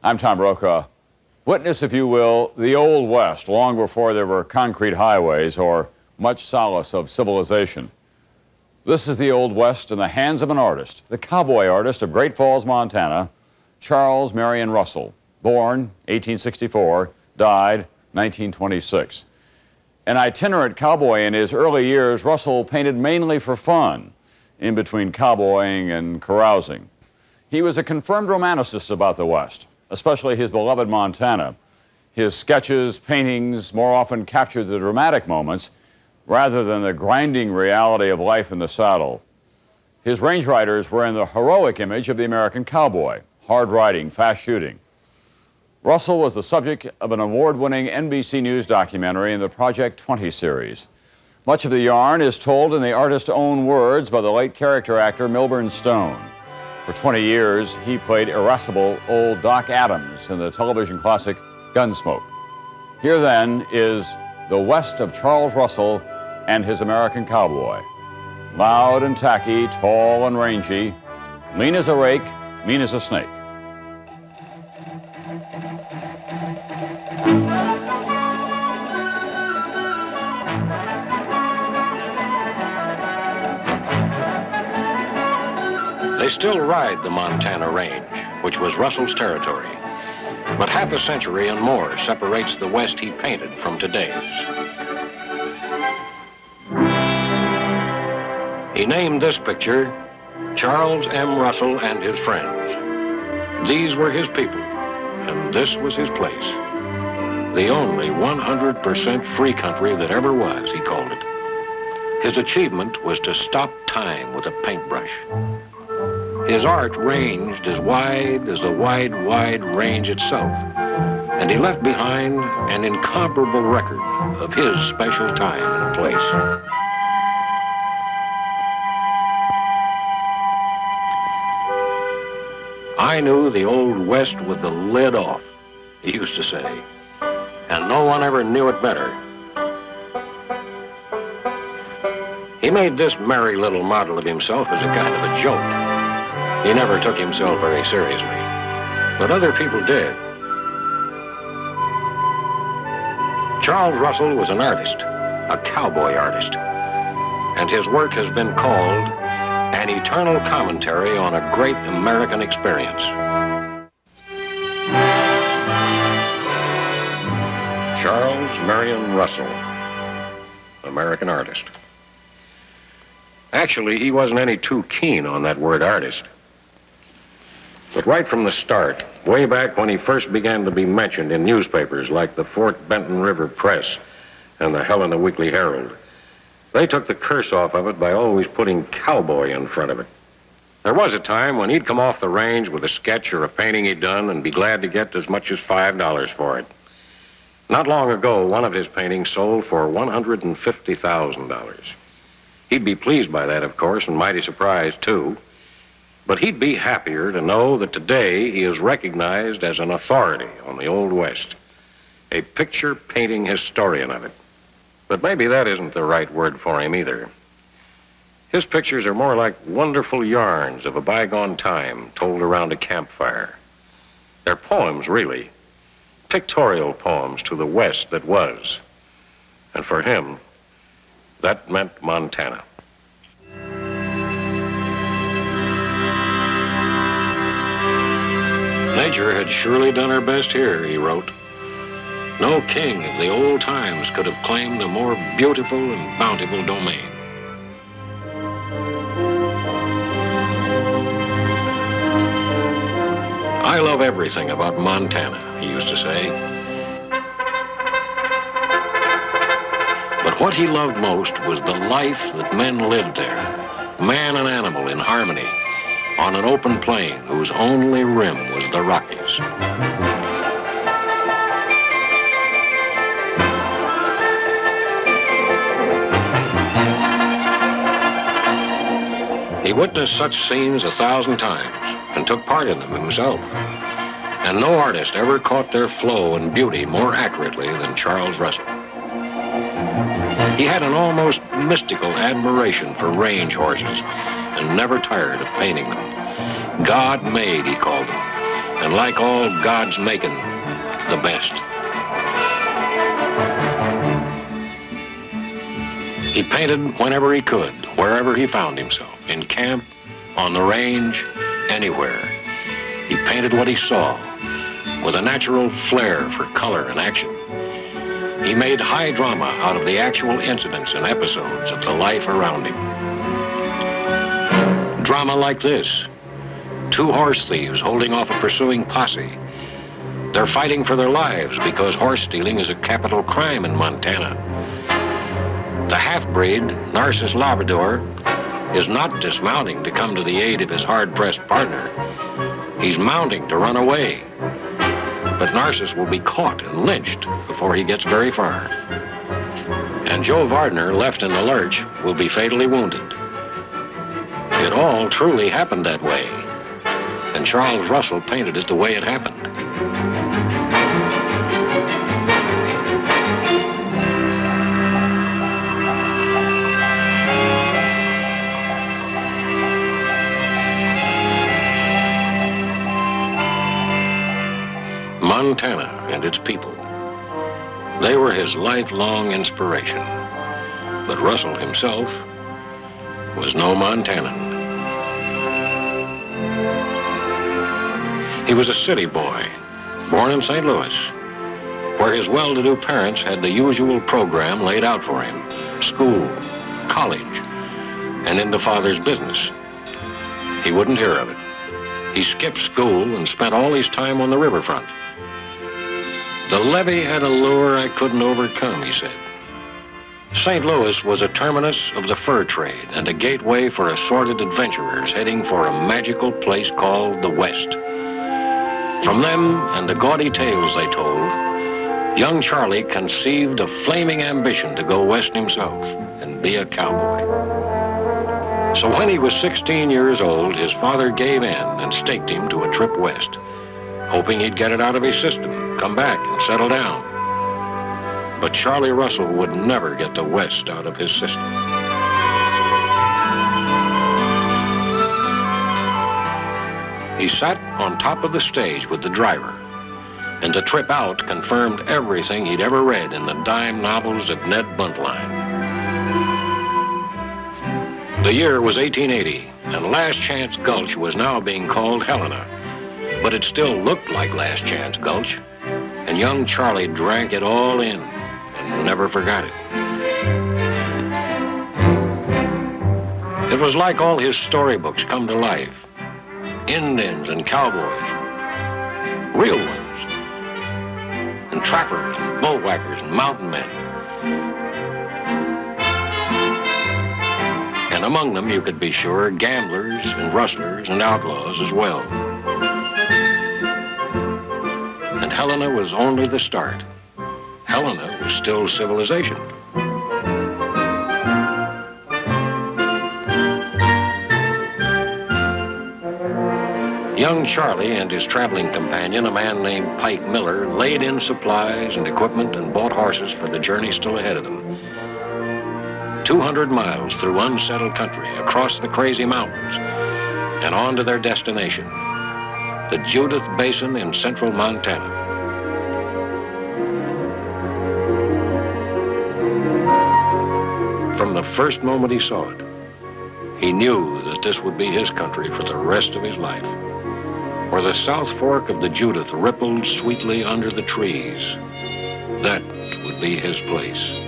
I'm Tom Brokaw. Witness, if you will, the Old West, long before there were concrete highways or much solace of civilization. This is the Old West in the hands of an artist, the cowboy artist of Great Falls, Montana, Charles Marion Russell, born 1864, died 1926. An itinerant cowboy in his early years, Russell painted mainly for fun, in between cowboying and carousing. He was a confirmed romanticist about the West, especially his beloved Montana. His sketches, paintings more often captured the dramatic moments rather than the grinding reality of life in the saddle. His range riders were in the heroic image of the American cowboy, hard riding, fast shooting. Russell was the subject of an award-winning NBC News documentary in the Project 20 series. Much of the yarn is told in the artist's own words by the late character actor Milburn Stone. For 20 years, he played irascible old Doc Adams in the television classic Gunsmoke. Here then is the West of Charles Russell and his American cowboy. Loud and tacky, tall and rangy, lean as a rake, mean as a snake. They still ride the Montana Range, which was Russell's territory. But half a century and more separates the West he painted from today's. He named this picture Charles M. Russell and His Friends. These were his people, and this was his place. The only 100% free country that ever was, he called it. His achievement was to stop time with a paintbrush. His art ranged as wide as the wide, wide range itself, and he left behind an incomparable record of his special time and place. I knew the Old West with the lid off, he used to say, and no one ever knew it better. He made this merry little model of himself as a kind of a joke. He never took himself very seriously, but other people did. Charles Russell was an artist, a cowboy artist, and his work has been called an eternal commentary on a great American experience. Charles Marion Russell, American artist. Actually, he wasn't any too keen on that word artist. But right from the start, way back when he first began to be mentioned in newspapers like the Fort Benton River Press and the Helena Weekly Herald, they took the curse off of it by always putting cowboy in front of it. There was a time when he'd come off the range with a sketch or a painting he'd done and be glad to get as much as $5 for it. Not long ago, one of his paintings sold for $150,000. He'd be pleased by that, of course, and mighty surprised, too. But he'd be happier to know that today he is recognized as an authority on the Old West, a picture-painting historian of it. But maybe that isn't the right word for him either. His pictures are more like wonderful yarns of a bygone time told around a campfire. They're poems, really, pictorial poems to the West that was. And for him, that meant Montana. Nature had surely done her best here, he wrote. No king of the old times could have claimed a more beautiful and bountiful domain. I love everything about Montana, he used to say. But what he loved most was the life that men lived there, man and animal in harmony, on an open plain whose only rim was the Rockies. He witnessed such scenes 1,000 times and took part in them himself. And no artist ever caught their flow and beauty more accurately than Charles Russell. He had an almost mystical admiration for range horses and never tired of painting them. God-made, he called them, and like all God's making, the best. He painted whenever he could, wherever he found himself, in camp, on the range, anywhere. He painted what he saw, with a natural flair for color and action. He made high drama out of the actual incidents and episodes of the life around him. Drama like this: two horse thieves holding off a pursuing posse. They're fighting for their lives because horse stealing is a capital crime in Montana. The half-breed, Narcissus Labrador, is not dismounting to come to the aid of his hard-pressed partner. He's mounting to run away. But Narcissus will be caught and lynched before he gets very far. And Joe Vardner, left in the lurch, will be fatally wounded. It all truly happened that way, and Charles Russell painted it the way it happened. Montana and its people. They were his lifelong inspiration. But Russell himself was no Montanan. He was a city boy, born in St. Louis, where his well-to-do parents had the usual program laid out for him: school, college, and into father's business. He wouldn't hear of it. He skipped school and spent all his time on the riverfront. The levee had a lure I couldn't overcome, he said. St. Louis was a terminus of the fur trade and a gateway for assorted adventurers heading for a magical place called the West. From them and the gaudy tales they told, young Charlie conceived a flaming ambition to go west himself and be a cowboy. So when he was 16 years old, his father gave in and staked him to a trip west, hoping he'd get it out of his system, come back and settle down. But Charlie Russell would never get the West out of his system. He sat on top of the stage with the driver, and the trip out confirmed everything he'd ever read in the dime novels of Ned Buntline. The year was 1880, and Last Chance Gulch was now being called Helena. But it still looked like Last Chance Gulch, and young Charlie drank it all in and never forgot it. It was like all his storybooks come to life. Indians and cowboys, real ones, and trappers and bullwhackers and mountain men. And among them, you could be sure, gamblers and rustlers and outlaws as well. And Helena was only the start. Helena was still civilization. Young Charlie and his traveling companion, a man named Pike Miller, laid in supplies and equipment and bought horses for the journey still ahead of them. 200 miles through unsettled country, across the crazy mountains, and on to their destination, the Judith Basin in central Montana. From the first moment he saw it, he knew that this would be his country for the rest of his life, where the South Fork of the Judith rippled sweetly under the trees. That would be his place.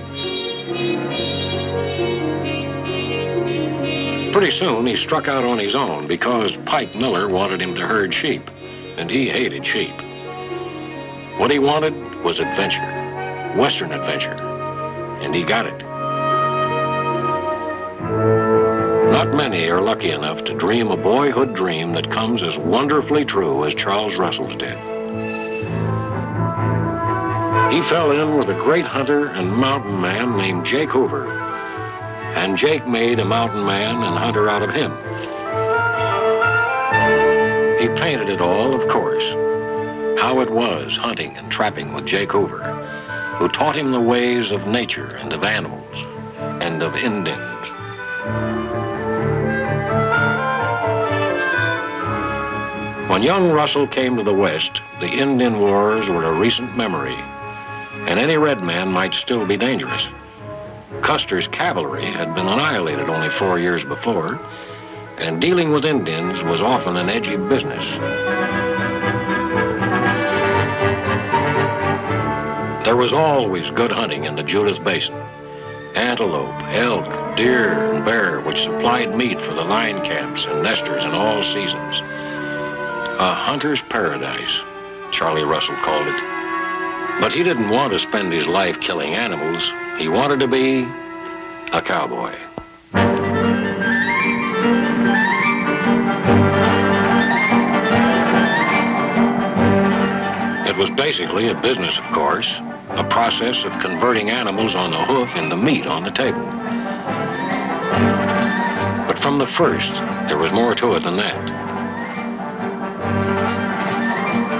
Pretty soon, he struck out on his own because Pike Miller wanted him to herd sheep, and he hated sheep. What he wanted was adventure, Western adventure, and he got it. Not many are lucky enough to dream a boyhood dream that comes as wonderfully true as Charles Russell's did. He fell in with a great hunter and mountain man named Jake Hoover, and Jake made a mountain man and hunter out of him. He painted it all, of course, how it was hunting and trapping with Jake Hoover, who taught him the ways of nature and of animals and of Indians. When young Russell came to the West, the Indian Wars were a recent memory, and any red man might still be dangerous. Custer's cavalry had been annihilated only 4 years before, and dealing with Indians was often an edgy business. There was always good hunting in the Judith Basin. Antelope, elk, deer, and bear, which supplied meat for the line camps and nesters in all seasons. A hunter's paradise, Charlie Russell called it. But he didn't want to spend his life killing animals. He wanted to be a cowboy. It was basically a business, of course, a process of converting animals on the hoof into meat on the table. But from the first, there was more to it than that.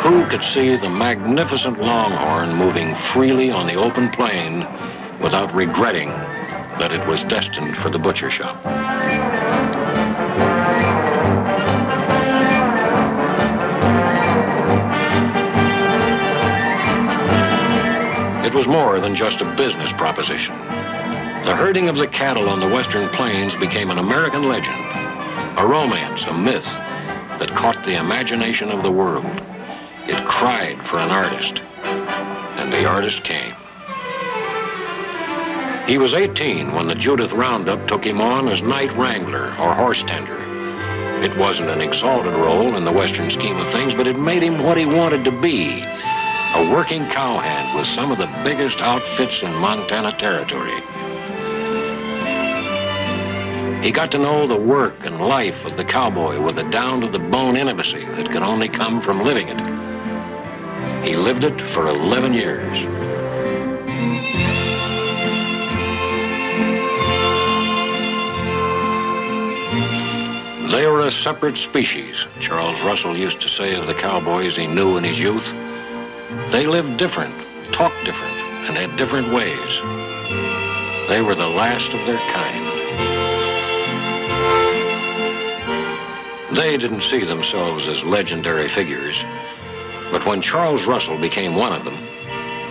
Who could see the magnificent longhorn moving freely on the open plain without regretting that it was destined for the butcher shop? It was more than just a business proposition. The herding of the cattle on the western plains became an American legend, a romance, a myth that caught the imagination of the world. It cried for an artist, and the artist came. He was 18 when the Judith Roundup took him on as night wrangler or horse tender. It wasn't an exalted role in the western scheme of things, but it made him what he wanted to be, a working cowhand with some of the biggest outfits in Montana territory. He got to know the work and life of the cowboy with a down-to-the-bone intimacy that could only come from living it. He lived it for 11 years. They were a separate species, Charles Russell used to say of the cowboys he knew in his youth. They lived different, talked different, and had different ways. They were the last of their kind. They didn't see themselves as legendary figures, but when Charles Russell became one of them,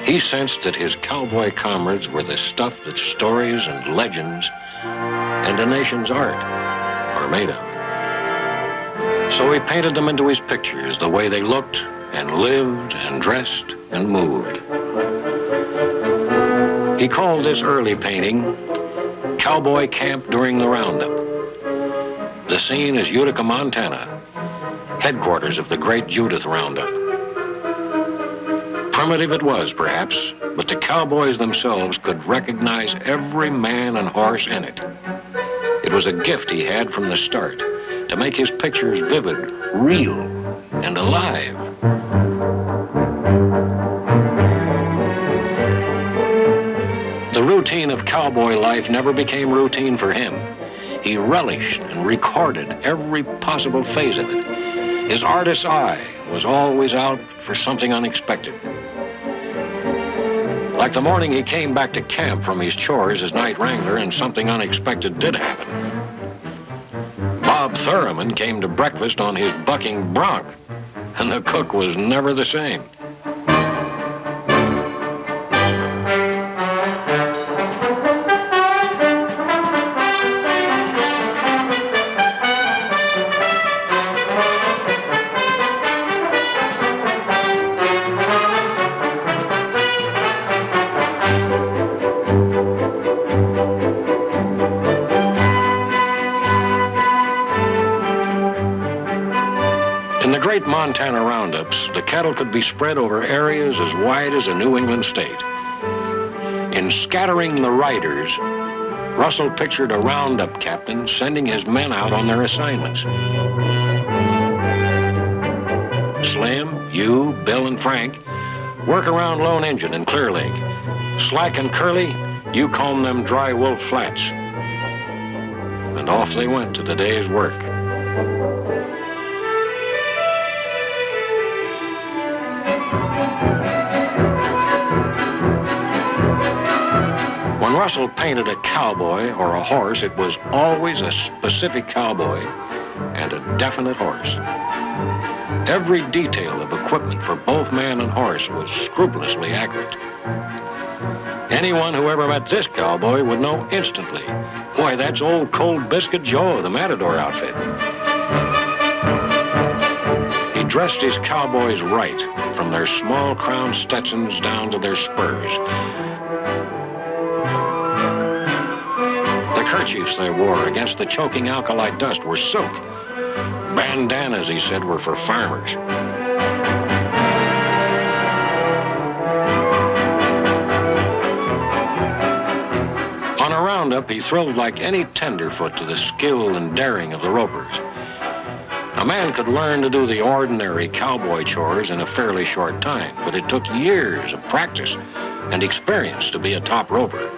he sensed that his cowboy comrades were the stuff that stories and legends and a nation's art are made of. So he painted them into his pictures the way they looked and lived and dressed and moved. He called this early painting Cowboy Camp During the Roundup. The scene is Utica, Montana, headquarters of the great Judith Roundup. Primitive it was, perhaps, but the cowboys themselves could recognize every man and horse in it. It was a gift he had from the start to make his pictures vivid, real, and alive. The routine of cowboy life never became routine for him. He relished and recorded every possible phase of it. His artist's eye was always out for something unexpected. Like the morning he came back to camp from his chores as night wrangler and something unexpected did happen. Bob Thurman came to breakfast on his bucking bronc, and the cook was never the same. Montana roundups, the cattle could be spread over areas as wide as a New England state. In scattering the riders, Russell pictured a roundup captain sending his men out on their assignments. Slim, you, Bill, and Frank work around Lone Engine and Clear Lake. Slack and Curly, you comb them dry wolf flats. And off they went to the day's work. When Russell painted a cowboy or a horse, it was always a specific cowboy and a definite horse. Every detail of equipment for both man and horse was scrupulously accurate. Anyone who ever met this cowboy would know instantly, why, that's old Cold Biscuit Joe of the Matador outfit. He dressed his cowboys right, from their small crown Stetsons down to their spurs. The kerchiefs they wore against the choking alkali dust were silk. Bandanas, he said, were for farmers. On a roundup, he thrilled like any tenderfoot to the skill and daring of the ropers. A man could learn to do the ordinary cowboy chores in a fairly short time, but it took years of practice and experience to be a top roper.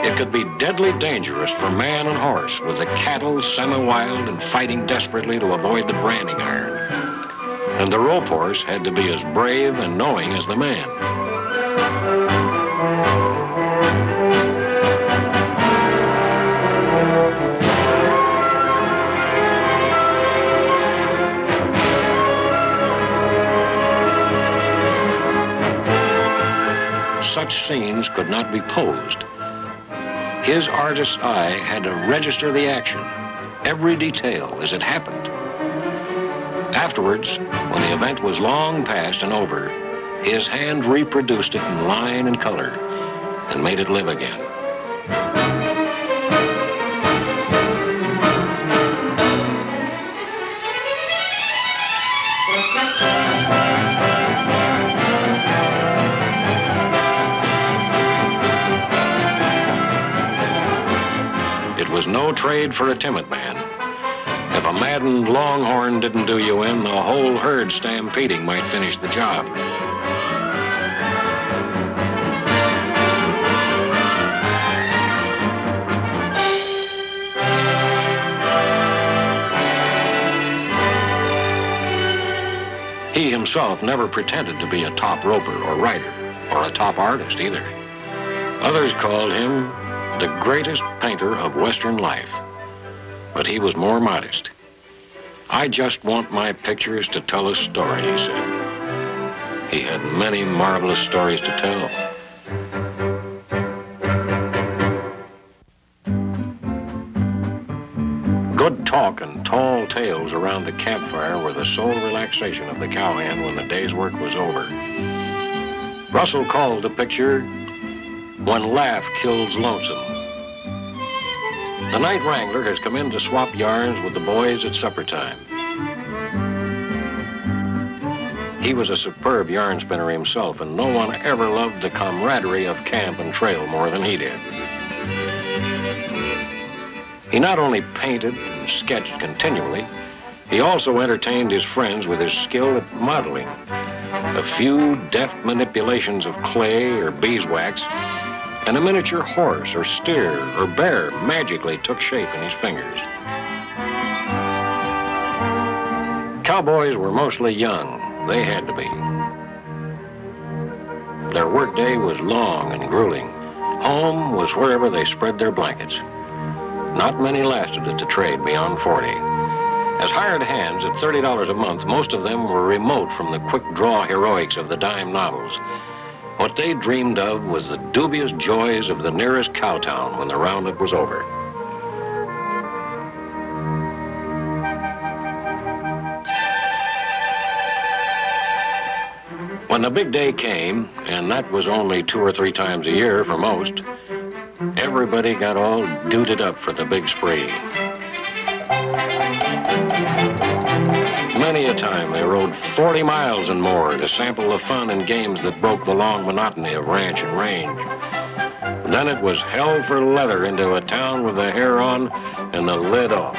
It could be deadly dangerous for man and horse, with the cattle semi-wild and fighting desperately to avoid the branding iron. And the rope horse had to be as brave and knowing as the man. Such scenes could not be posed. His artist's eye had to register the action, every detail as it happened. Afterwards, when the event was long past and over, his hand reproduced it in line and color and made it live again. It was no trade for a timid man. If a maddened longhorn didn't do you in, the whole herd stampeding might finish the job. He himself never pretended to be a top roper or writer, or a top artist either. Others called him the greatest painter of Western life. But he was more modest. I just want my pictures to tell a story, he said. He had many marvelous stories to tell. Good talk and tall tales around the campfire were the sole relaxation of the cowhand when the day's work was over. Russell called the picture, When Laugh Kills Lonesome. The night wrangler has come in to swap yarns with the boys at supper time. He was a superb yarn spinner himself, and no one ever loved the camaraderie of camp and trail more than he did. He not only painted and sketched continually, he also entertained his friends with his skill at modeling. A few deft manipulations of clay or beeswax, and a miniature horse or steer or bear magically took shape in his fingers. Cowboys were mostly young. They had to be. Their workday was long and grueling. Home was wherever they spread their blankets. Not many lasted at the trade beyond 40. As hired hands at $30 a month, most of them were remote from the quick-draw heroics of the dime novels. What they dreamed of was the dubious joys of the nearest cowtown when the roundup was over. When the big day came, and that was only 2 or 3 times a year for most, everybody got all duded up for the big spree. Many a time they rode 40 miles and more to sample the fun and games that broke the long monotony of ranch and range. Then it was hell for leather into a town with the hair on and the lid off.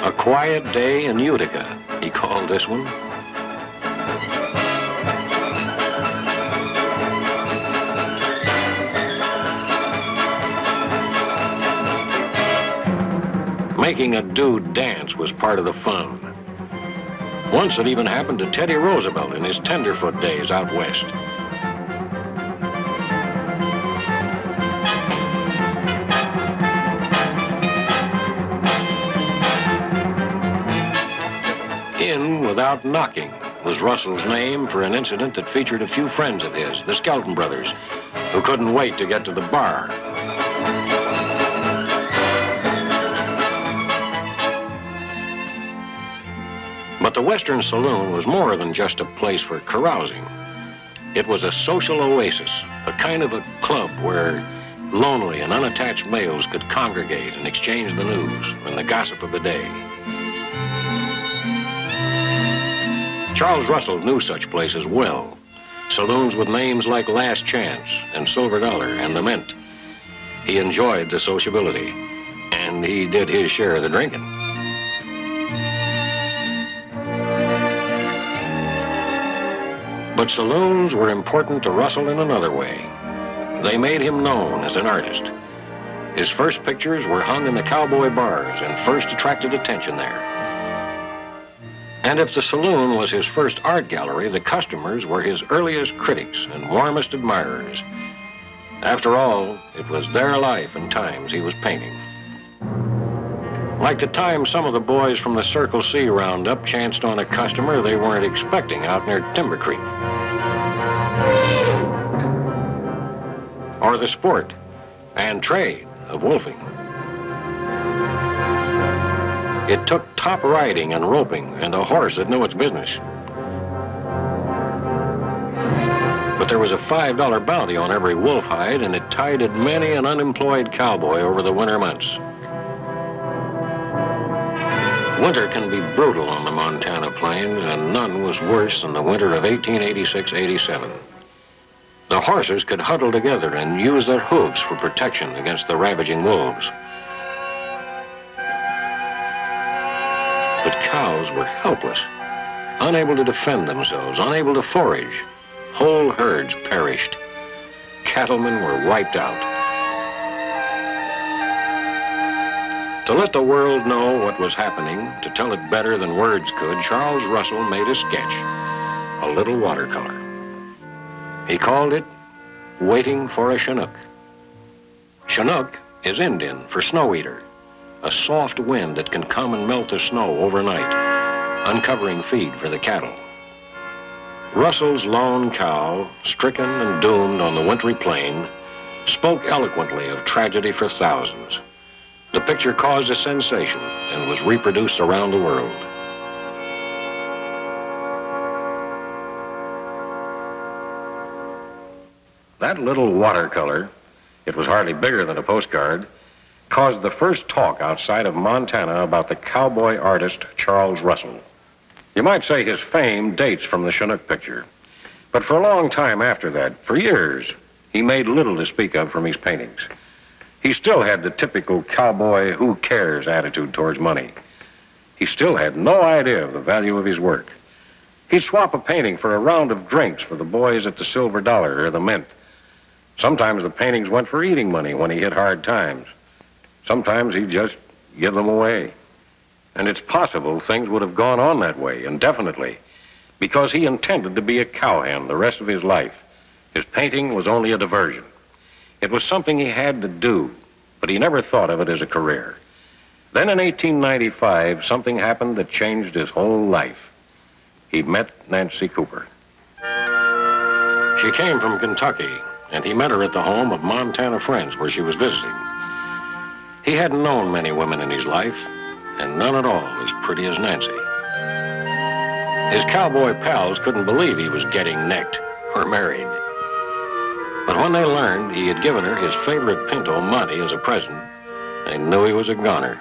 A quiet day in Utica, he called this one. Making a dude dance was part of the fun. Once it even happened to Teddy Roosevelt in his tenderfoot days out west. In Without Knocking was Russell's name for an incident that featured a few friends of his, the Skelton brothers, who couldn't wait to get to the bar. But the Western Saloon was more than just a place for carousing. It was a social oasis, a kind of a club where lonely and unattached males could congregate and exchange the news and the gossip of the day. Charles Russell knew such places well. Saloons with names like Last Chance and Silver Dollar and the Mint. He enjoyed the sociability, and he did his share of the drinking. But saloons were important to Russell in another way. They made him known as an artist. His first pictures were hung in the cowboy bars and first attracted attention there. And if the saloon was his first art gallery, the customers were his earliest critics and warmest admirers. After all, it was their life and times he was painting. Like the time some of the boys from the Circle C roundup chanced on a customer they weren't expecting out near Timber Creek. Or the sport and trade of wolfing. It took top riding and roping and a horse that knew its business. But there was a $5 bounty on every wolf hide, and it tided many an unemployed cowboy over the winter months. Winter can be brutal on the Montana plains, and none was worse than the winter of 1886-87. The horses could huddle together and use their hooves for protection against the ravaging wolves. But cows were helpless, unable to defend themselves, unable to forage. Whole herds perished. Cattlemen were wiped out. To let the world know what was happening, to tell it better than words could, Charles Russell made a sketch, a little watercolor. He called it Waiting for a Chinook. Chinook is Indian for snow eater, a soft wind that can come and melt the snow overnight, uncovering feed for the cattle. Russell's lone cow, stricken and doomed on the wintry plain, spoke eloquently of tragedy for thousands. The picture caused a sensation and was reproduced around the world. That little watercolor, it was hardly bigger than a postcard, caused the first talk outside of Montana about the cowboy artist Charles Russell. You might say his fame dates from the Chinook picture. But for a long time after that, for years, he made little to speak of from his paintings. He still had the typical cowboy who cares attitude towards money. He still had no idea of the value of his work. He'd swap a painting for a round of drinks for the boys at the Silver Dollar or the Mint. Sometimes the paintings went for eating money when he hit hard times. Sometimes he'd just give them away. And it's possible things would have gone on that way indefinitely, because he intended to be a cowhand the rest of his life. His painting was only a diversion. It was something he had to do, but he never thought of it as a career. Then in 1895, something happened that changed his whole life. He met Nancy Cooper. She came from Kentucky, and he met her at the home of Montana friends where she was visiting. He hadn't known many women in his life, and none at all as pretty as Nancy. His cowboy pals couldn't believe he was getting necked or married. But when they learned he had given her his favorite pinto, Monty, as a present, they knew he was a goner.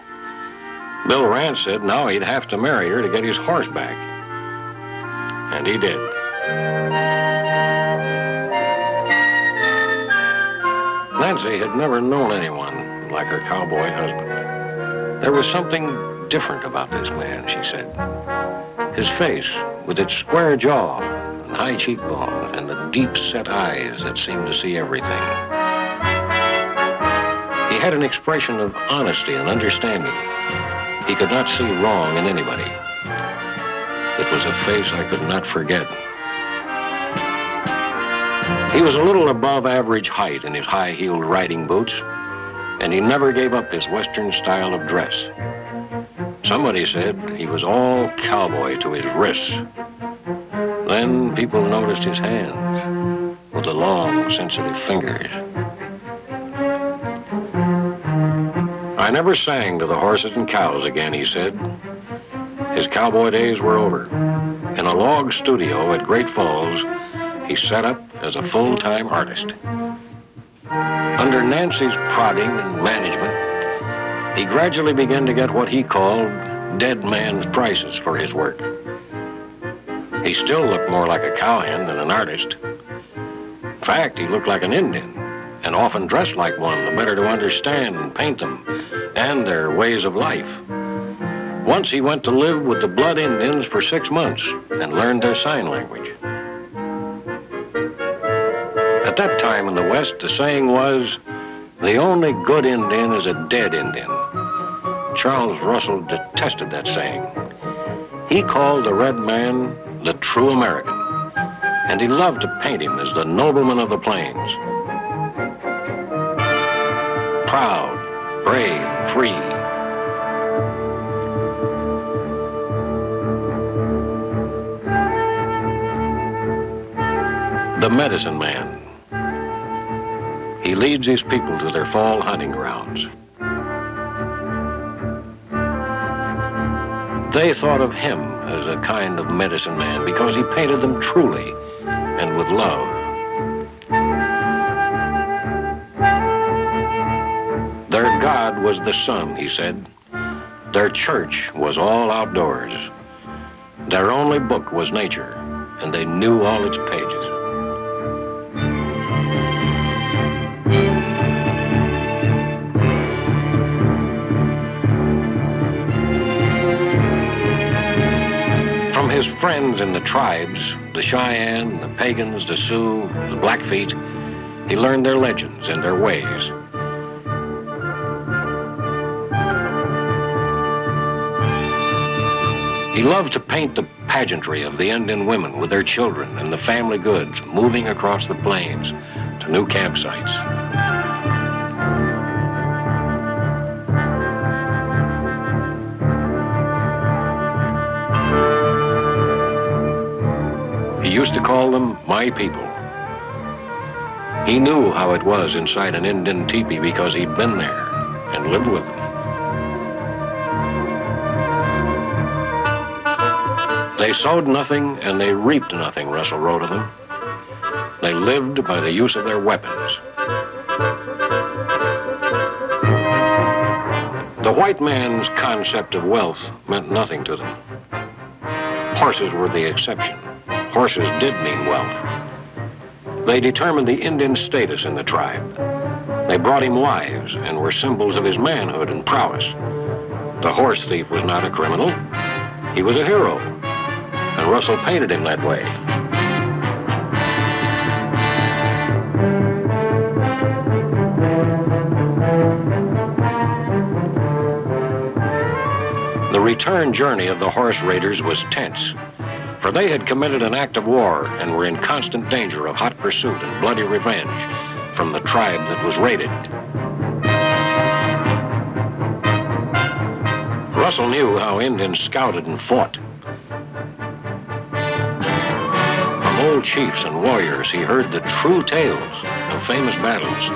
Bill Rance said now he'd have to marry her to get his horse back. And he did. Nancy had never known anyone like her cowboy husband. There was something different about this man, she said. His face, with its square jaw and high cheekbones and the deep-set eyes that seemed to see everything. He had an expression of honesty and understanding. He could not see wrong in anybody. It was a face I could not forget. He was a little above average height in his high-heeled riding boots, and he never gave up his Western style of dress. Somebody said he was all cowboy to his wrists. Then people noticed his hands with the long, sensitive fingers. I never sang to the horses and cows again, he said. His cowboy days were over. In a log studio at Great Falls, he set up as a full-time artist. Under Nancy's prodding and management, he gradually began to get what he called dead man's prices for his work. He still looked more like a cowhand than an artist. In fact, he looked like an Indian, and often dressed like one, the better to understand and paint them and their ways of life. Once he went to live with the Blood Indians for 6 months and learned their sign language. At that time in the West, the saying was, the only good Indian is a dead Indian. Charles Russell detested that saying. He called the red man the true American, and he loved to paint him as the nobleman of the plains. Proud, brave, free. The medicine man. He leads his people to their fall hunting grounds. They thought of him as a kind of medicine man because he painted them truly and with love. Their God was the sun, he said. Their church was all outdoors. Their only book was nature, and they knew all its pages. From his friends in the tribes, the Cheyenne, the Pagans, the Sioux, the Blackfeet, he learned their legends and their ways. He loved to paint the pageantry of the Indian women with their children and the family goods moving across the plains to new campsites. He used to call them my people. He knew how it was inside an Indian teepee because he'd been there and lived with them. They sowed nothing and they reaped nothing, Russell wrote of them. They lived by the use of their weapons. The white man's concept of wealth meant nothing to them. Horses were the exception. Horses did mean wealth. They determined the Indian status in the tribe. They brought him wives and were symbols of his manhood and prowess. The horse thief was not a criminal. He was a hero. And Russell painted him that way. The return journey of the horse raiders was tense, for they had committed an act of war and were in constant danger of hot pursuit and bloody revenge from the tribe that was raided. Russell knew how Indians scouted and fought. From old chiefs and warriors, he heard the true tales of famous battles,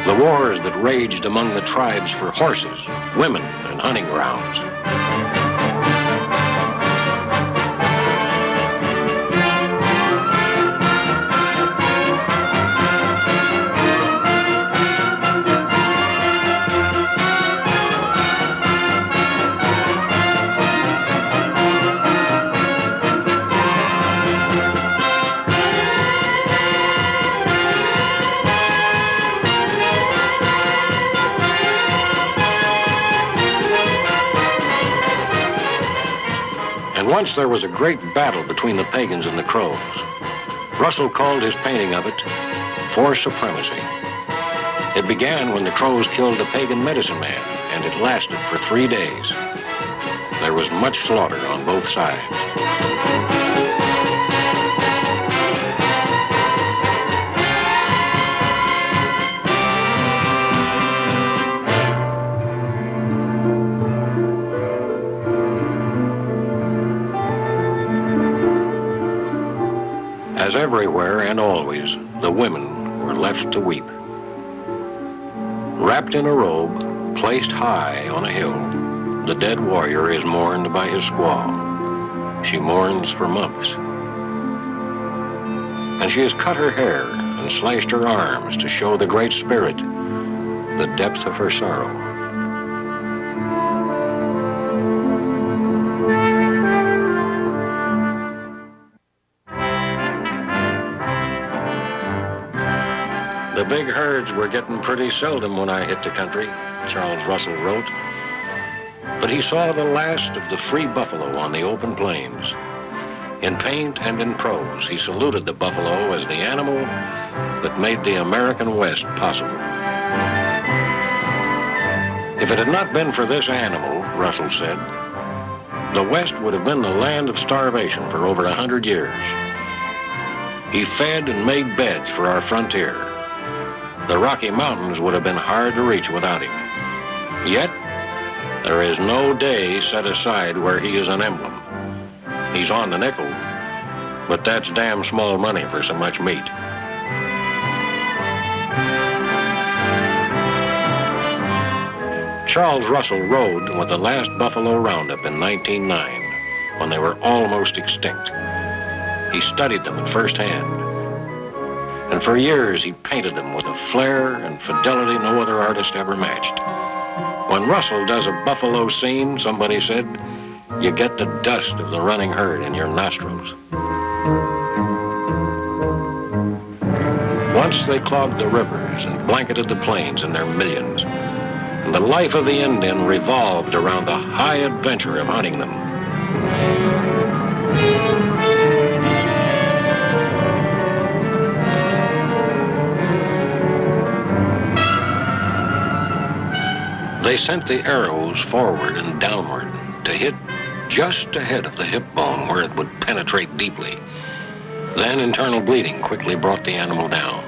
the wars that raged among the tribes for horses, women, and hunting grounds. Once there was a great battle between the pagans and the Crows. Russell called his painting of it For Supremacy. It began when the Crows killed a pagan medicine man, and it lasted for 3 days. there was much slaughter on both sides. As everywhere and always, the women were left to weep. Wrapped in a robe, placed high on a hill, the dead warrior is mourned by his squaw. She mourns for months. And she has cut her hair and slashed her arms to show the Great Spirit the depth of her sorrow. The big herds were getting pretty seldom when I hit the country, Charles Russell wrote. But he saw the last of the free buffalo on the open plains. In paint and in prose, he saluted the buffalo as the animal that made the American West possible. If it had not been for this animal, Russell said, the West would have been the land of starvation for over 100 years. He fed and made beds for our frontier. The Rocky Mountains would have been hard to reach without him. Yet, there is no day set aside where he is an emblem. He's on the nickel, but that's damn small money for so much meat. Charles Russell rode with the last buffalo roundup in 1909, when they were almost extinct. He studied them at first hand. And for years, he painted them with a flair and fidelity no other artist ever matched. When Russell does a buffalo scene, somebody said, you get the dust of the running herd in your nostrils. Once they clogged the rivers and blanketed the plains in their millions, and the life of the Indian revolved around the high adventure of hunting them. They sent the arrows forward and downward to hit just ahead of the hip bone where it would penetrate deeply. Then internal bleeding quickly brought the animal down.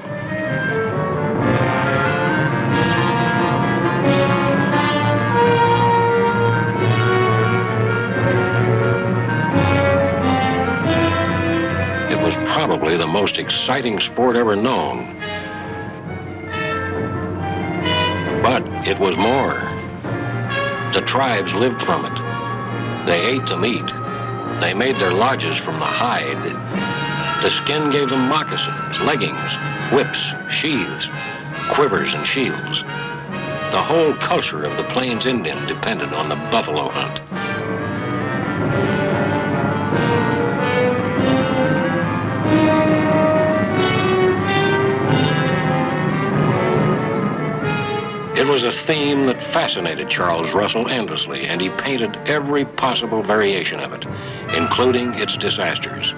It was probably the most exciting sport ever known. But it was more. The tribes lived from it. They ate the meat. They made their lodges from the hide. The skin gave them moccasins, leggings, whips, sheaths, quivers, and shields. The whole culture of the Plains Indian depended on the buffalo hunt. It was a theme that fascinated Charles Russell endlessly, and he painted every possible variation of it, including its disasters.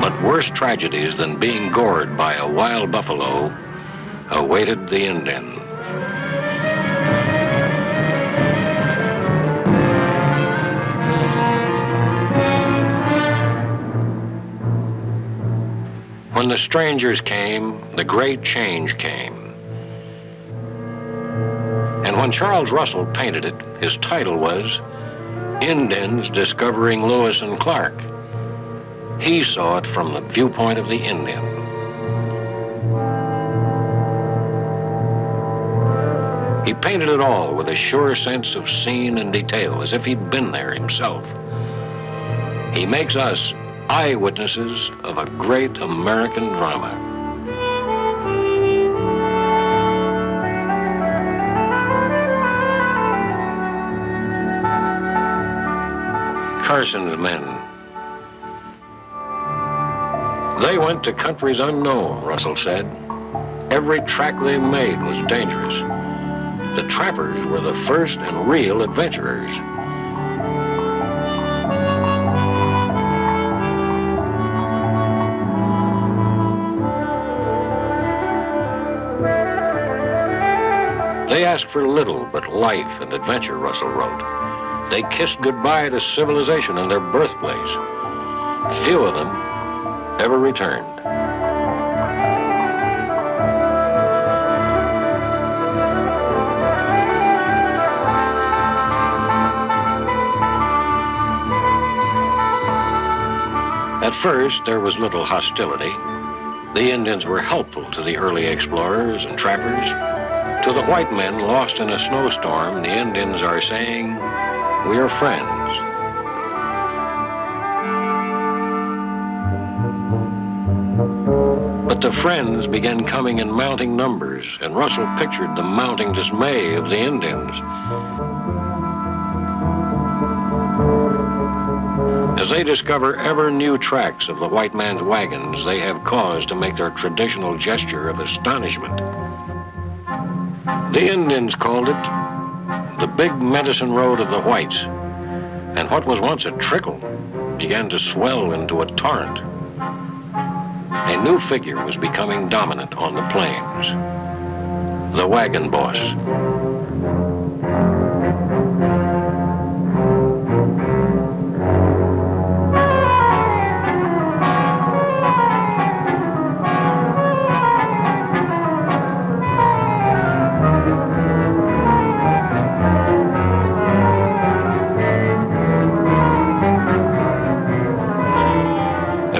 But worse tragedies than being gored by a wild buffalo awaited the Indian. When the strangers came, the great change came. And when Charles Russell painted it, his title was Indians Discovering Lewis and Clark. He saw it from the viewpoint of the Indian. He painted it all with a sure sense of scene and detail, as if he'd been there himself. He makes us eyewitnesses of a great American drama. Carson's men. They went to countries unknown, Russell said. Every track they made was dangerous. The trappers were the first and real adventurers. They asked for little but life and adventure, Russell wrote. They kissed goodbye to civilization and their birthplace. Few of them ever returned. At first, there was little hostility. The Indians were helpful to the early explorers and trappers. To the white men lost in a snowstorm, the Indians are saying, "We are friends." But the friends began coming in mounting numbers, and Russell pictured the mounting dismay of the Indians. As they discover ever new tracks of the white man's wagons, they have cause to make their traditional gesture of astonishment. The Indians called it the Big Medicine Road of the Whites, and what was once a trickle began to swell into a torrent. A new figure was becoming dominant on the plains, the wagon boss.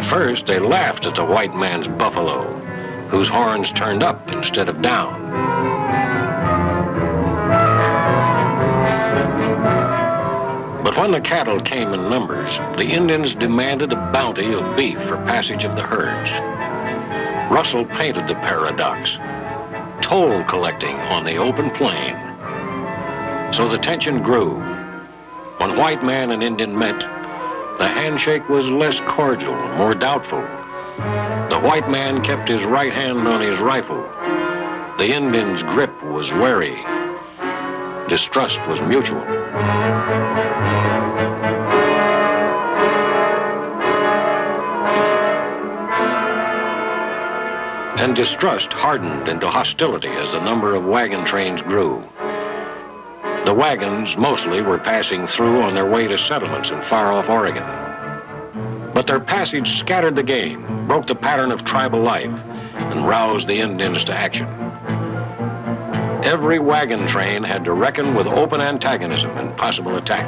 First, they laughed at the white man's buffalo, whose horns turned up instead of down. But when the cattle came in numbers, the Indians demanded a bounty of beef for passage of the herds. Russell painted the paradox, toll collecting on the open plain. So the tension grew. When white man and Indian met, the handshake was less cordial, more doubtful. The white man kept his right hand on his rifle. The Indian's grip was wary. Distrust was mutual. And distrust hardened into hostility as the number of wagon trains grew. The wagons mostly were passing through on their way to settlements in far-off Oregon. But their passage scattered the game, broke the pattern of tribal life, and roused the Indians to action. Every wagon train had to reckon with open antagonism and possible attack.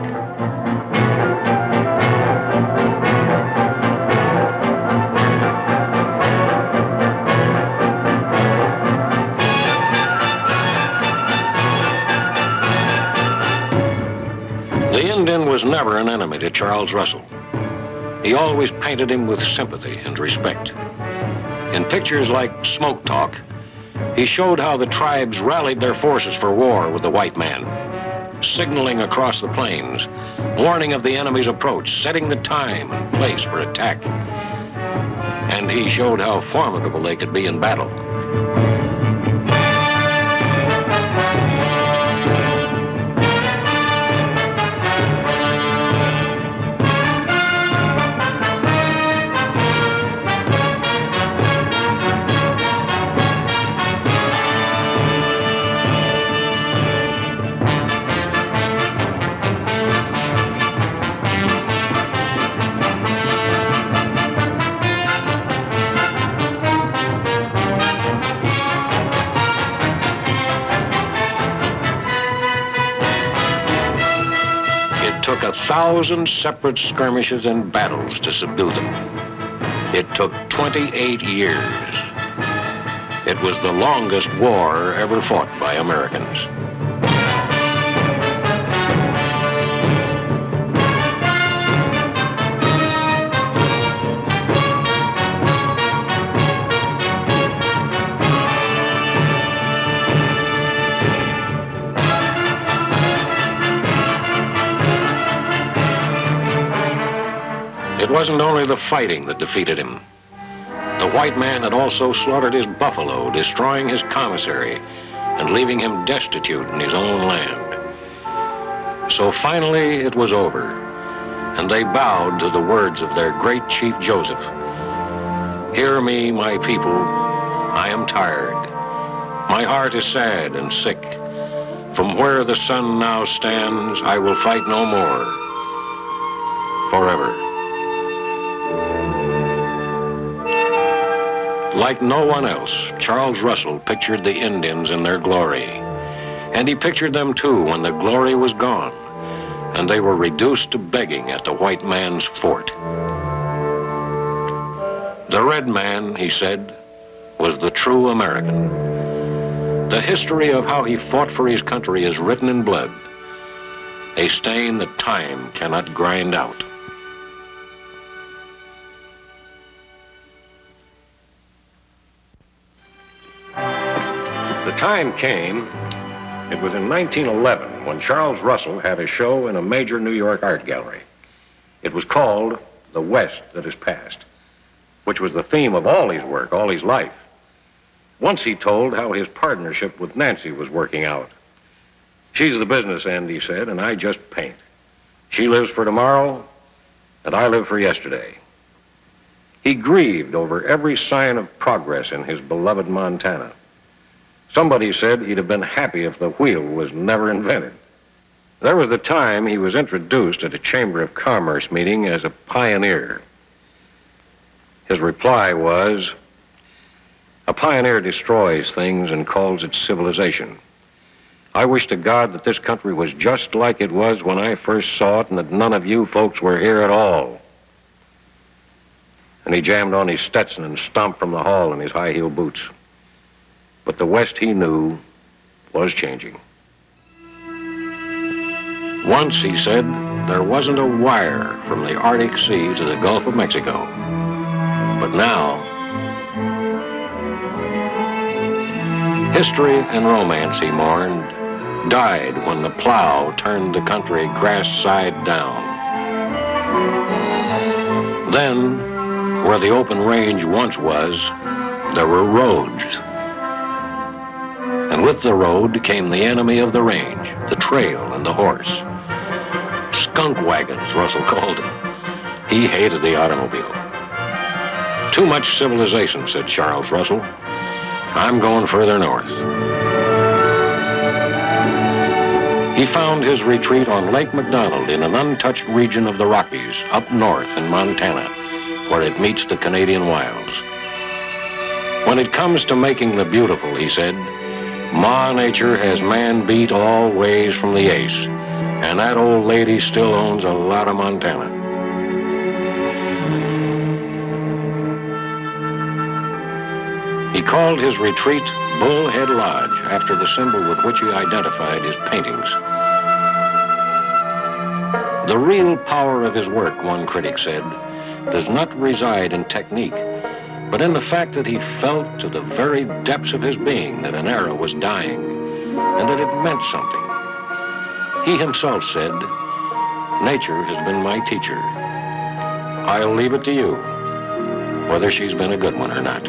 The Indian was never an enemy to Charles Russell. He always painted him with sympathy and respect. In pictures like Smoke Talk, he showed how the tribes rallied their forces for war with the white man, signaling across the plains, warning of the enemy's approach, setting the time and place for attack. And he showed how formidable they could be in battle. It took 1,000 separate skirmishes and battles to subdue them. It took 28 years. It was the longest war ever fought by Americans. It wasn't only the fighting that defeated him. The white man had also slaughtered his buffalo, destroying his commissary and leaving him destitute in his own land. So finally it was over, and they bowed to the words of their great chief Joseph. "Hear me, my people, I am tired. My heart is sad and sick, From where the sun now stands, I will fight no more. Forever. Like no one else, Charles Russell pictured the Indians in their glory. And he pictured them too when the glory was gone, and they were reduced to begging at the white man's fort. The red man, he said, was the true American. The history of how he fought for his country is written in blood, a stain that time cannot grind out. The time came, it was in 1911 when Charles Russell had a show in a major New York art gallery. It was called The West That Is Past, which was the theme of all his work, all his life. Once he told how his partnership with Nancy was working out. She's the business end, he said, and I just paint. She lives for tomorrow, and I live for yesterday. He grieved over every sign of progress in his beloved Montana. Somebody said he'd have been happy if the wheel was never invented. There was the time he was introduced at a Chamber of Commerce meeting as a pioneer. His reply was, "A pioneer destroys things and calls it civilization. I wish to God that this country was just like it was when I first saw it and that none of you folks were here at all." And he jammed on his Stetson and stomped from the hall in his high-heel boots. But the West he knew was changing. Once, he said, there wasn't a wire from the Arctic Sea to the Gulf of Mexico. But now, history and romance, he mourned, died when the plow turned the country grass side down. Then, where the open range once was, there were roads. And with the road came the enemy of the range, the trail and the horse. Skunk wagons, Russell called them. He hated the automobile. Too much civilization, said Charles Russell. I'm going further north. He found his retreat on Lake McDonald in an untouched region of the Rockies, up north in Montana, where it meets the Canadian wilds. When it comes to making the beautiful, he said, Ma Nature has man beat all ways from the ace, and that old lady still owns a lot of Montana. He called his retreat Bullhead Lodge, after the symbol with which he identified his paintings. The real power of his work, one critic said, does not reside in technique, but in the fact that he felt to the very depths of his being that an era was dying, and that it meant something. He himself said, nature has been my teacher. I'll leave it to you, whether she's been a good one or not.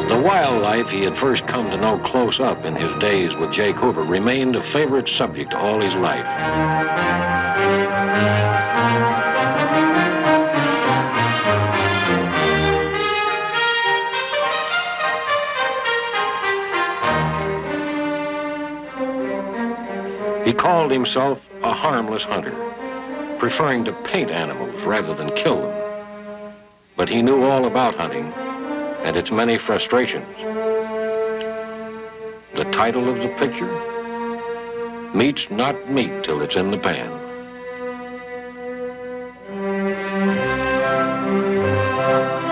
The wildlife he had first come to know close up in his days with Jake Hoover remained a favorite subject all his life. He called himself a harmless hunter, preferring to paint animals rather than kill them. But he knew all about hunting and its many frustrations. The title of the picture, Meat's Not Meat Till It's in the Pan.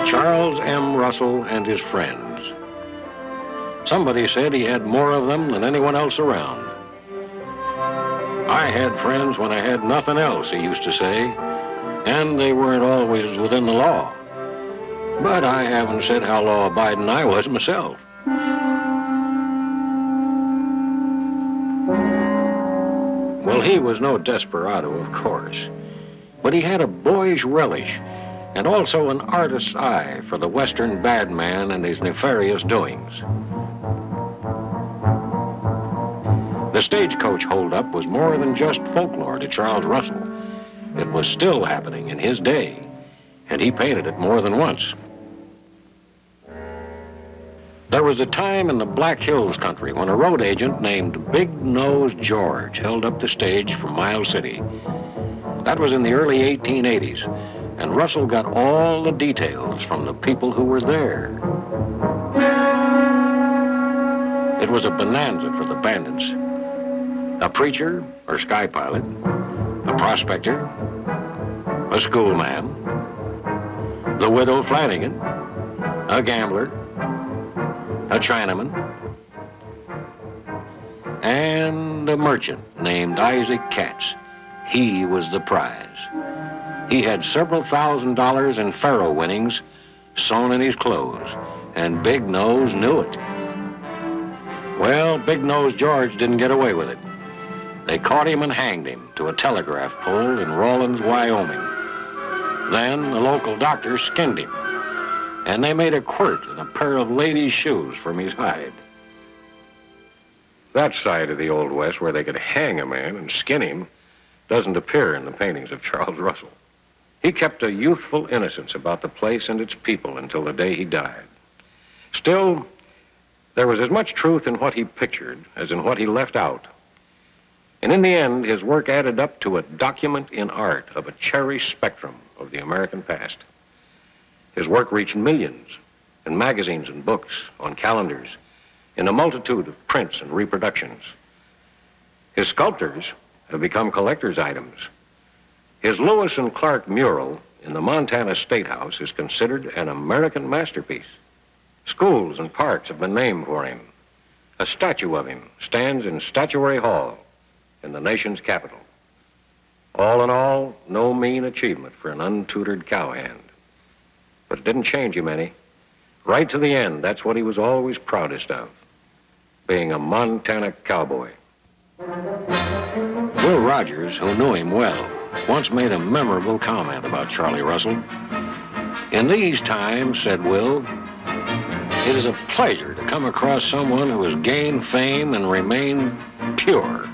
Charles M. Russell and his friends. Somebody said he had more of them than anyone else around. I had friends when I had nothing else, he used to say, and they weren't always within the law. But I haven't said how law-abiding I was myself. Well, he was no desperado, of course, but he had a boyish relish and also an artist's eye for the Western bad man and his nefarious doings. The stagecoach holdup was more than just folklore to Charles Russell. It was still happening in his day, and he painted it more than once. There was a time in the Black Hills country when a road agent named Big Nose George held up the stage for Miles City. That was in the early 1880s, and Russell got all the details from the people who were there. It was a bonanza for the bandits. A preacher or sky pilot, a prospector, a schoolman, the widow Flanagan, a gambler, a Chinaman, and a merchant named Isaac Katz. He was the prize. He had several $1,000s in faro winnings sewn in his clothes, and Big Nose knew it. Well, Big Nose George didn't get away with it. They caught him and hanged him to a telegraph pole in Rawlins, Wyoming. Then the local doctor skinned him, and they made a quirt and a pair of ladies' shoes from his hide. That side of the Old West where they could hang a man and skin him doesn't appear in the paintings of Charles Russell. He kept a youthful innocence about the place and its people until the day he died. Still, there was as much truth in what he pictured as in what he left out. And in the end, his work added up to a document in art of a cherished spectrum of the American past. His work reached millions in magazines and books, on calendars, in a multitude of prints and reproductions. His sculptures have become collector's items. His Lewis and Clark mural in the Montana State House is considered an American masterpiece. Schools and parks have been named for him. A statue of him stands in Statuary Hall in the nation's capital. All in all, no mean achievement for an untutored cowhand. But it didn't change him any. Right to the end, that's what he was always proudest of, being a Montana cowboy. Will Rogers, who knew him well, once made a memorable comment about Charlie Russell. In these times, said Will, it is a pleasure to come across someone who has gained fame and remained pure.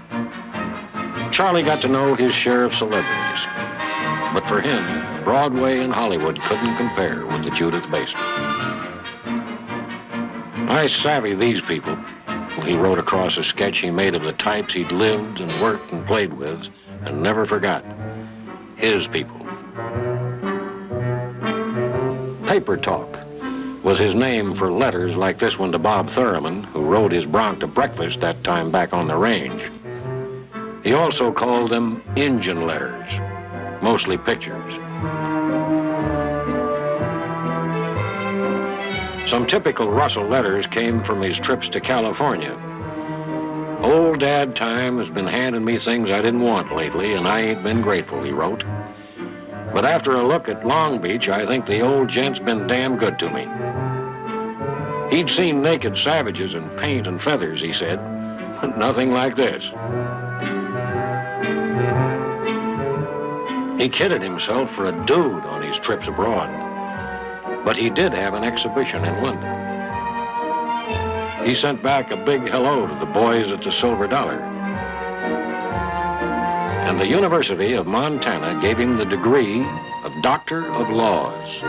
Charlie got to know his share of celebrities, but for him, Broadway and Hollywood couldn't compare with the Judith basement. I savvy these people. He wrote across a sketch he made of the types he'd lived and worked and played with and never forgot. His people. Paper Talk was his name for letters like this one to Bob Thurman, who rode his bronc to breakfast that time back on the range. He also called them Injun letters, mostly pictures. Some typical Russell letters came from his trips to California. Old Dad Time has been handing me things I didn't want lately, and I ain't been grateful, he wrote. But after a look at Long Beach, I think the old gent's been damn good to me. He'd seen naked savages in paint and feathers, he said, but nothing like this. He kidded himself for a dude on his trips abroad. But he did have an exhibition in London. He sent back a big hello to the boys at the Silver Dollar. And the University of Montana gave him the degree of Doctor of Laws.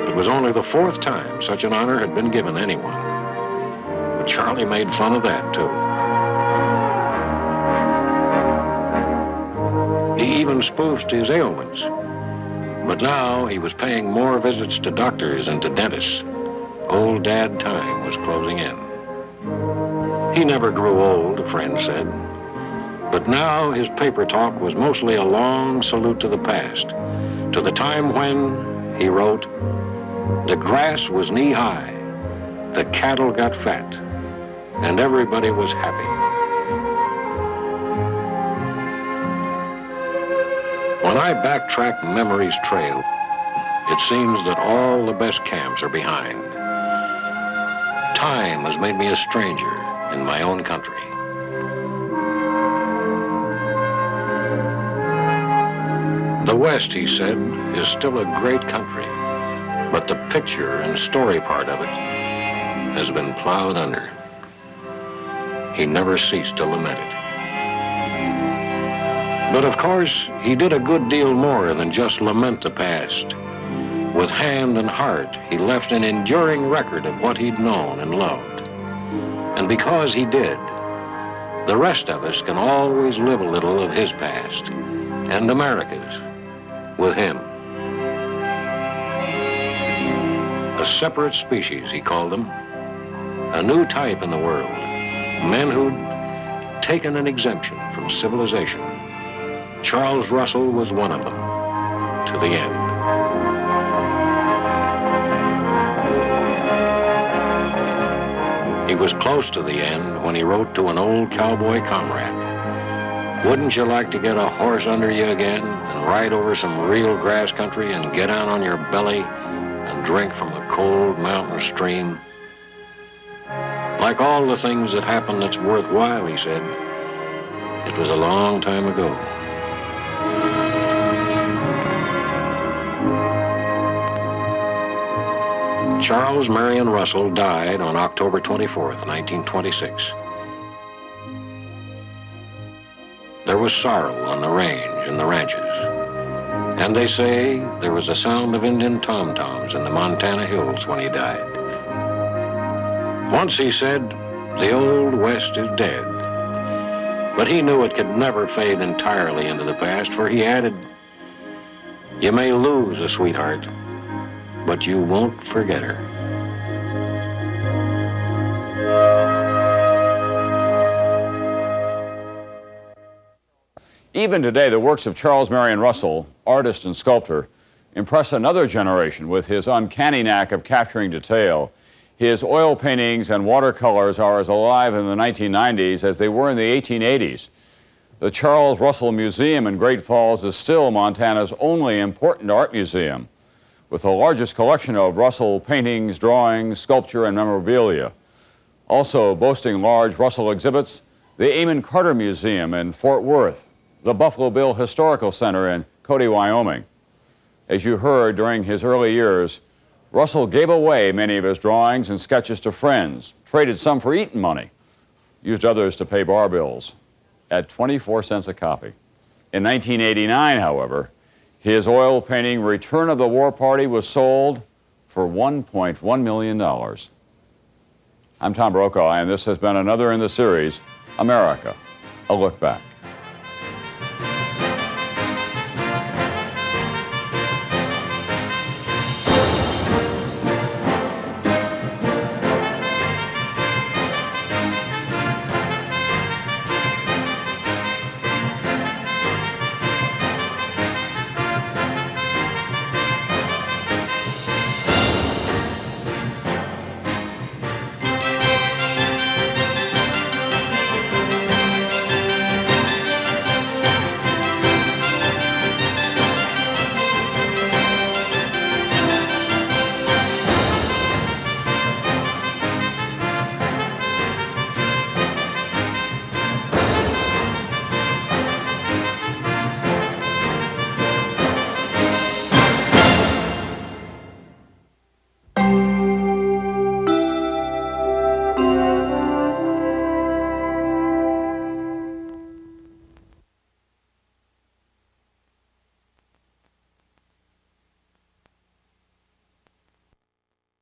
It was only the 4th time such an honor had been given anyone. But Charlie made fun of that, too. He even spoofed his ailments. But now he was paying more visits to doctors and to dentists. Old Dad Time was closing in. He never grew old, a friend said. But now his paper talk was mostly a long salute to the past, to the time when, he wrote, the grass was knee-high, the cattle got fat, and everybody was happy. When I backtrack memory's trail, it seems that all the best camps are behind. Time has made me a stranger in my own country. The West, he said, is still a great country, but the picture and story part of it has been plowed under. He never ceased to lament it. But of course, he did a good deal more than just lament the past. With hand and heart, he left an enduring record of what he'd known and loved. And because he did, the rest of us can always live a little of his past, and America's, with him. A separate species, he called them. A new type in the world. Men who'd taken an exemption from civilization. Charles Russell was one of them, to the end. He was close to the end when he wrote to an old cowboy comrade, "Wouldn't you like to get a horse under you again and ride over some real grass country and get down on your belly and drink from a cold mountain stream?" Like all the things that happen that's worthwhile, he said, it was a long time ago. Charles Marion Russell died on October 24th, 1926. There was sorrow on the range and the ranches. And they say there was a sound of Indian tom-toms in the Montana hills when he died. Once he said, "The Old West is dead." But he knew it could never fade entirely into the past, for he added, "You may lose a sweetheart, but you won't forget her." Even today, the works of Charles Marion Russell, artist and sculptor, impress another generation with his uncanny knack of capturing detail. His oil paintings and watercolors are as alive in the 1990s as they were in the 1880s. The Charles Russell Museum in Great Falls is still Montana's only important art museum, with the largest collection of Russell paintings, drawings, sculpture, and memorabilia. Also boasting large Russell exhibits, the Amon Carter Museum in Fort Worth, the Buffalo Bill Historical Center in Cody, Wyoming. As you heard, during his early years, Russell gave away many of his drawings and sketches to friends, traded some for eating money, used others to pay bar bills at 24 cents a copy. In 1989, however, his oil painting Return of the War Party was sold for $1.1 million. I'm Tom Brokaw, and this has been another in the series, America, A Look Back.